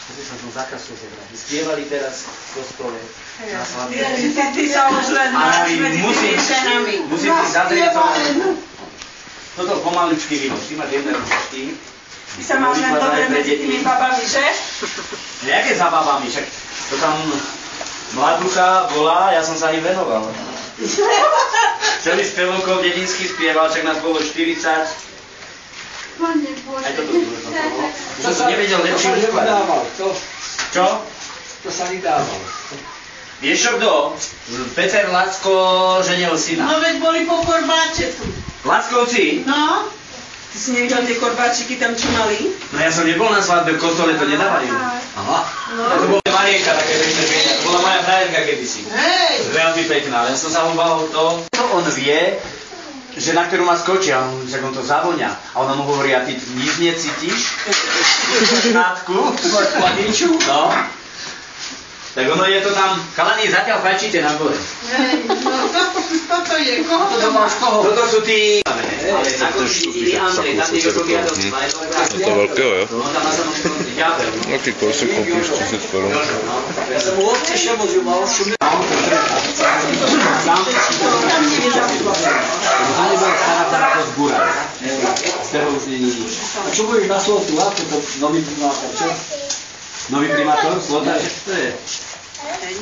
Že som tu zakazil zobrať. Spievali teraz v kostole na svadbe. Ty sa už len máš medzi ženami. Musím si zadriecovať. Toto pomaličky vynož. Ty máš jedné ručičky. Ty sa máš len dobre medzi tými babami, že? Jaké za babami? Však to tam mladúcha bola, ja som sa im venoval. Celý spevokov dedinský spieval, však nás bolo 40. Aj toto bude to toho. Už som nevedel lepšie uskladať. Čo? To sa nedával. Vieš čo kto? Peter Lacko ženil syna. No veď boli po korbáče tu. Lackovci? No. Ty si nevidel tie korbáčiky tam, čo mali? No ja som nebol na svadbe, v kostole to nedávajú. Aha. No. To bola Marienka, také väčšie ženia. To bola moja frajerka kedysi. Hej! Veľmi pekná, ale ja som sa ho bál to. On vie, že na ktorú ma skočia, že on to zavoňa. A ona mu hovorí, a ty nič necítiš? Nátku? No. Tak ono je to tam, chalani, zatiaľ fajčíte na gore. Hej, no toto je, koho to máš koho? Toto sú tí... Ale ako tí Andrej, tam tie robiadov. To veľkého, jo? No tam na samom konci ďabeľ. Aký kousek koupíš 10 korun? Ja som mu odtišiel, že mal šumiť. Z toho už není nič. A čo budeš na slotu? Ako to nový primátor, čo? Nový primátor? Slota? To je?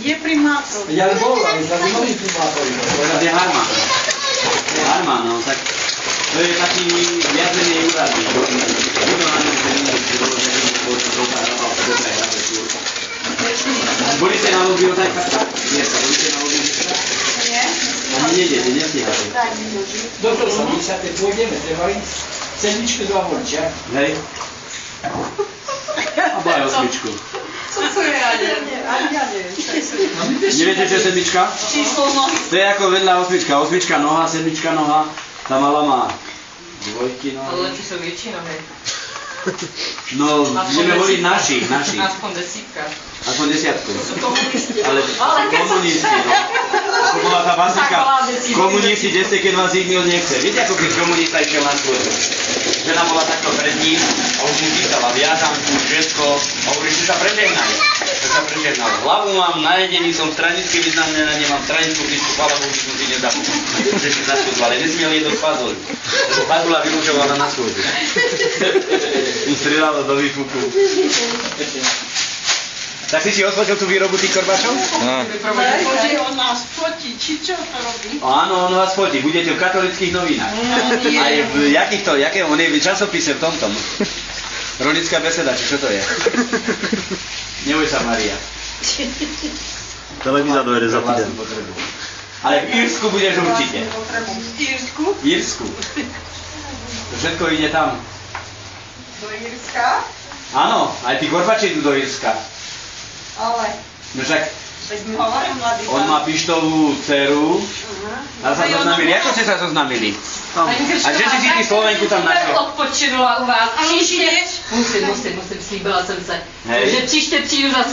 Nie primátor. Ja bol, ale taký nový primátor. To je Harman. Harman, no tak to je taký viac menej úradný. Boli ste na lobby od Ajkasta? Nie, boli ste na lobby od Ajkasta? Nie? Ani nejdete, nestíhate. Doktor sa 10. pôjdeme, treba ísť sedmičku dva voličia. Hej. A baj osmičku. Co to je, ani ja neviem. Neviete, čo je sedmička? Číslo nohy. To je ako vedľa osmička. Osmička noha, sedmička noha. Tá malá má dvojky nohy. Ale lepší sú väčšinou, hej. No, budeme voliť našich. Aspoň desítka. Aspoň desiatku. Sú komunisti. Ale komunisti, no. Ako bola tá básnika, komunisti, kde ste, keď vás nikto nechce. Viete, ako keď komunista išiel na skôr? Žena bola takto pred ním a už mu pýtala viazanku, všetko. A hovorí, že sa prežehnali. Tak sa prežehnal. Hlavu mám, najedený som, stranicky vyznamená, nemám stranickú písku, chvála Bohu, že som si nezabudol. Že si zaskúdol, ale nesmiel jedno z fazol. Lebo fazula vylúčovala na schôdzi. Mu strieľalo do výfuku. Tak si odfotil tú výrobu tých korbáčov? On nás fotí, či čo to robí? Áno, on vás fotí. Budete v katolických novinách. Aj v jakýchto, on je v časopise v tomto. Rolnická beseda, či čo to je? Neboj sa, Maria. Televíza dojede za týden. Ale v Írsku budeš určite. V Írsku? V Írsku. To všetko ide tam. Do Írska? Áno, aj tí korbáči idú do Írska. Ale... No však Veď mi hovoril mladý on má pištovú dceru. A sa A jo, zoznamili. no. Ako ste sa zoznamili? A že si ty Slovenku tam našiel? Odpočinula u vás. A Příště... Musím, slíbila jsem se. Hej. Že příště přijdu zase.